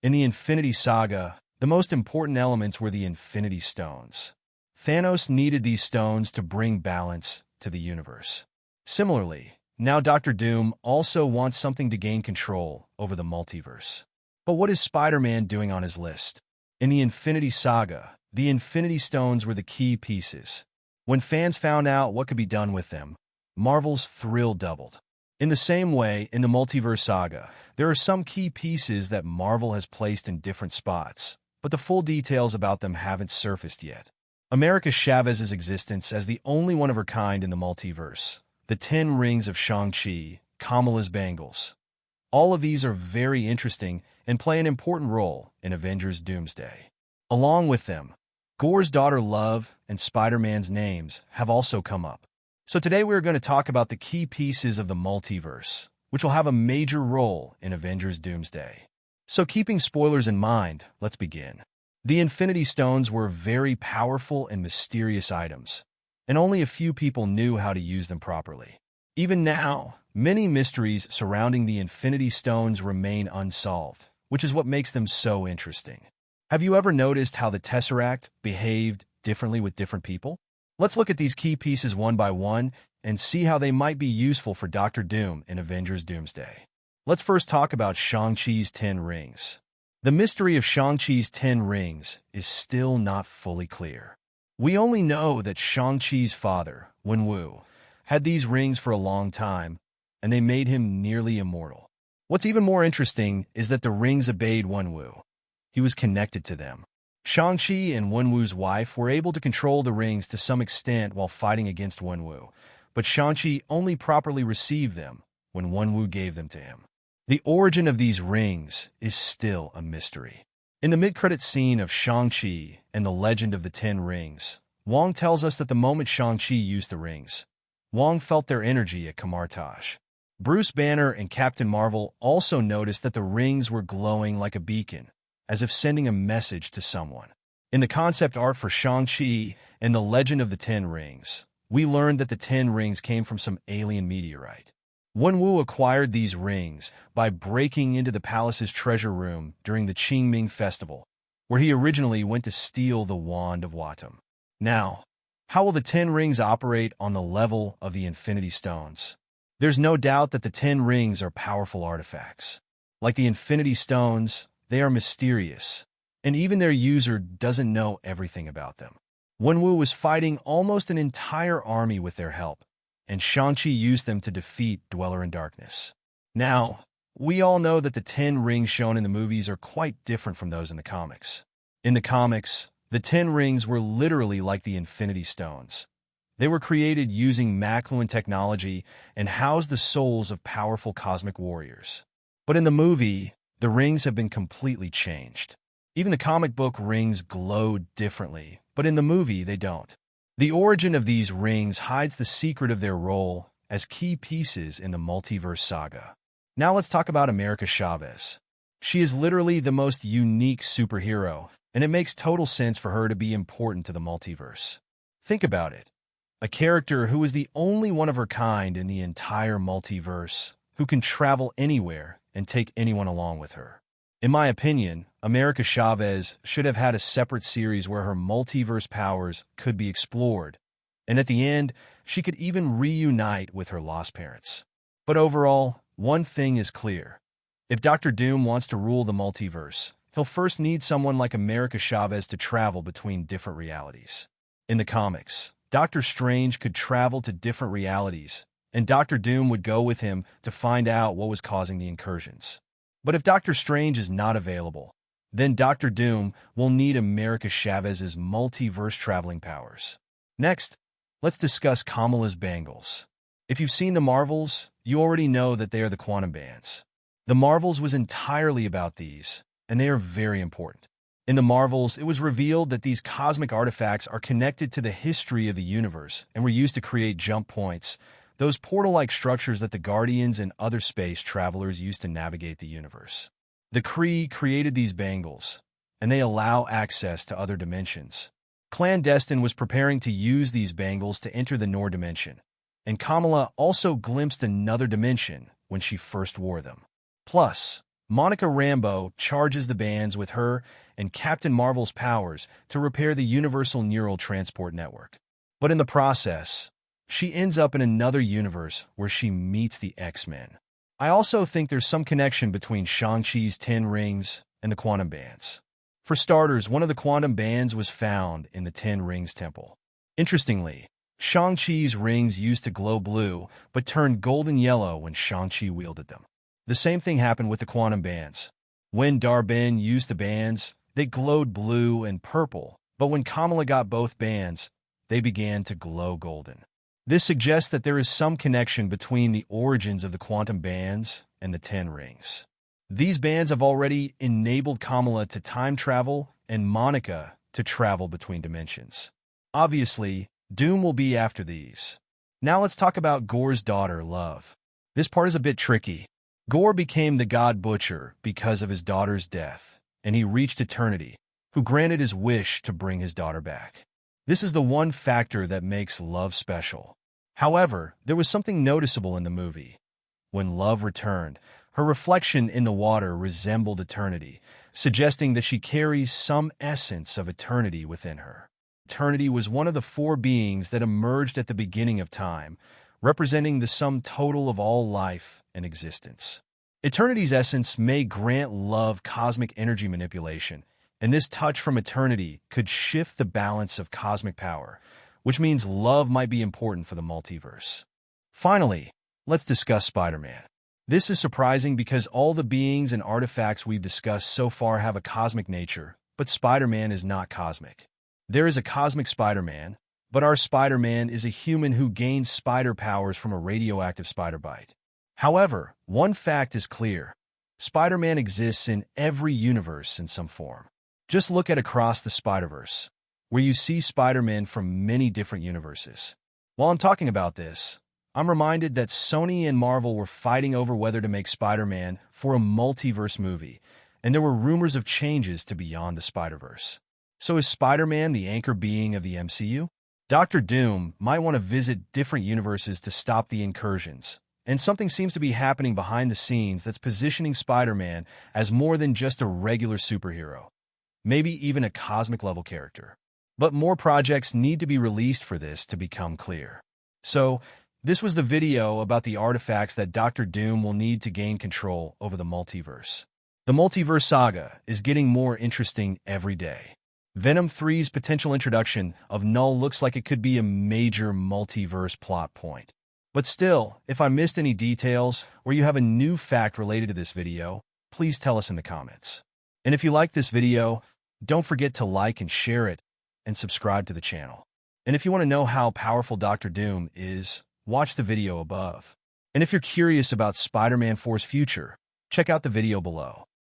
In the Infinity Saga, the most important elements were the Infinity Stones. Thanos needed these stones to bring balance to the universe. Similarly, now Doctor Doom also wants something to gain control over the multiverse. But what is Spider-Man doing on his list? In the Infinity Saga, the Infinity Stones were the key pieces. When fans found out what could be done with them, Marvel's thrill doubled. In the same way, in the Multiverse Saga, there are some key pieces that Marvel has placed in different spots, but the full details about them haven't surfaced yet. America Chavez's existence as the only one of her kind in the multiverse, the 10 rings of Shang-Chi, Kamala's Bangles. All of these are very interesting and play an important role in Avengers Doomsday. Along with them, Gorr's daughter Love and Spider-Man's names have also come up. So today we're going to talk about the key pieces of the multiverse, which will have a major role in Avengers Doomsday. So keeping spoilers in mind, let's begin. The Infinity Stones were very powerful and mysterious items, and only a few people knew how to use them properly. Even now, many mysteries surrounding the Infinity Stones remain unsolved, which is what makes them so interesting. Have you ever noticed how the Tesseract behaved differently with different people? Let's look at these key pieces one by one and see how they might be useful for Doctor Doom in Avengers Doomsday. Let's first talk about Shang-Chi's 10 rings. The mystery of Shang-Chi's 10 rings is still not fully clear. We only know that Shang-Chi's father, Wenwu, had these rings for a long time, and they made him nearly immortal. What's even more interesting is that the rings obeyed Wenwu. He was connected to them. Shang-Chi and Wenwu's wife were able to control the rings to some extent while fighting against Wenwu, but Shang-Chi only properly received them when Wenwu gave them to him. The origin of these rings is still a mystery. In the mid-credit scene of Shang-Chi and the Legend of the 10 Rings, Wong tells us that the moment Shang-Chi used the rings, Wong felt their energy at Kamartaj. Bruce Banner and Captain Marvel also noticed that the rings were glowing like a beacon, as if sending a message to someone. In the concept art for Shang-Chi and the Legend of the 10 Rings, we learned that the 10 rings came from some alien meteorite. Wenwu acquired these rings by breaking into the palace's treasure room during the Qingming Festival, where he originally went to steal the Wand of Watum. Now, how will the 10 rings operate on the level of the Infinity Stones? There's no doubt that the 10 rings are powerful artifacts. Like the Infinity Stones, they are mysterious, and even their user doesn't know everything about them. Wenwu was fighting almost an entire army with their help, and Shang-Chi used them to defeat Dweller in Darkness. Now, we all know that the 10 rings shown in the movies are quite different from those in the comics. In the comics, the 10 rings were literally like the Infinity Stones. They were created using Makluan technology and housed the souls of powerful cosmic warriors. But in the movie, the rings have been completely changed. Even the comic book rings glowed differently, but in the movie they don't. The origin of these rings hides the secret of their role as key pieces in the Multiverse Saga. Now let's talk about America Chavez. She is literally the most unique superhero, and it makes total sense for her to be important to the multiverse. Think about it. A character who is the only one of her kind in the entire multiverse, who can travel anywhere and take anyone along with her. In my opinion, America Chavez should have had a separate series where her multiverse powers could be explored, and at the end, she could even reunite with her lost parents. But overall, one thing is clear. If Doctor Doom wants to rule the multiverse, he'll first need someone like America Chavez to travel between different realities. In the comics, Doctor Strange could travel to different realities, and Doctor Doom would go with him to find out what was causing the incursions. But if Doctor Strange is not available, then Doctor Doom will need America Chavez's multiverse traveling powers. Next, let's discuss Kamala's Bangles. If you've seen the Marvels, you already know that they are the quantum bands. The Marvels was entirely about these, and they are very important. In the Marvels, it was revealed that these cosmic artifacts are connected to the history of the universe and were used to create jump points, those portal-like structures that the Guardians and other space travelers used to navigate the universe. The Kree created these bangles, and they allow access to other dimensions. Clandestine was preparing to use these bangles to enter the Noor dimension, and Kamala also glimpsed another dimension when she first wore them. Plus, Monica Rambeau charges the bands with her and Captain Marvel's powers to repair the Universal Neural Transport Network. But in the process, she ends up in another universe where she meets the X-Men. I also think there's some connection between Shang-Chi's 10 rings and the quantum bands. For starters, one of the quantum bands was found in the 10 Rings Temple. Interestingly, Shang-Chi's rings used to glow blue, but turned golden yellow when Shang-Chi wielded them. The same thing happened with the quantum bands. When Dar-Benn used the bands, they glowed blue and purple, but when Kamala got both bands, they began to glow golden. This suggests that there is some connection between the origins of the quantum bands and the 10 rings. These bands have already enabled Kamala to time travel and Monica to travel between dimensions. Obviously, Doom will be after these. Now let's talk about Gorr's daughter, Love. This part is a bit tricky. Gorr became the God Butcher because of his daughter's death, and he reached eternity, who granted his wish to bring his daughter back. This is the one factor that makes Love special. However, there was something noticeable in the movie. When Love returned, her reflection in the water resembled eternity, suggesting that she carries some essence of eternity within her. Eternity was one of the 4 beings that emerged at the beginning of time, representing the sum total of all life and existence. Eternity's essence may grant Love cosmic energy manipulation, and this touch from eternity could shift the balance of cosmic power, which means Love might be important for the multiverse. Finally, let's discuss Spider-Man. This is surprising because all the beings and artifacts we've discussed so far have a cosmic nature, but Spider-Man is not cosmic. There is a cosmic Spider-Man, but our Spider-Man is a human who gains spider powers from a radioactive spider bite. However, one fact is clear. Spider-Man exists in every universe in some form. Just look at Across the Spider-Verse, where you see Spider-Man from many different universes. While I'm talking about this, I'm reminded that Sony and Marvel were fighting over whether to make Spider-Man for a multiverse movie, and there were rumors of changes to Beyond the Spider-Verse. So is Spider-Man the anchor being of the MCU? Dr. Doom might want to visit different universes to stop the incursions, and something seems to be happening behind the scenes that's positioning Spider-Man as more than just a regular superhero, maybe even a cosmic-level character. But more projects need to be released for this to become clear. So, this was the video about the artifacts that Dr. Doom will need to gain control over the multiverse. The Multiverse Saga is getting more interesting every day. Venom 3's potential introduction of Null looks like it could be a major multiverse plot point. But still, if I missed any details or you have a new fact related to this video, please tell us in the comments. And if you like this video, don't forget to like and share it and subscribe to the channel. And if you want to know how powerful Dr. Doom is, watch the video above. And if you're curious about Spider-Man 4's future, check out the video below.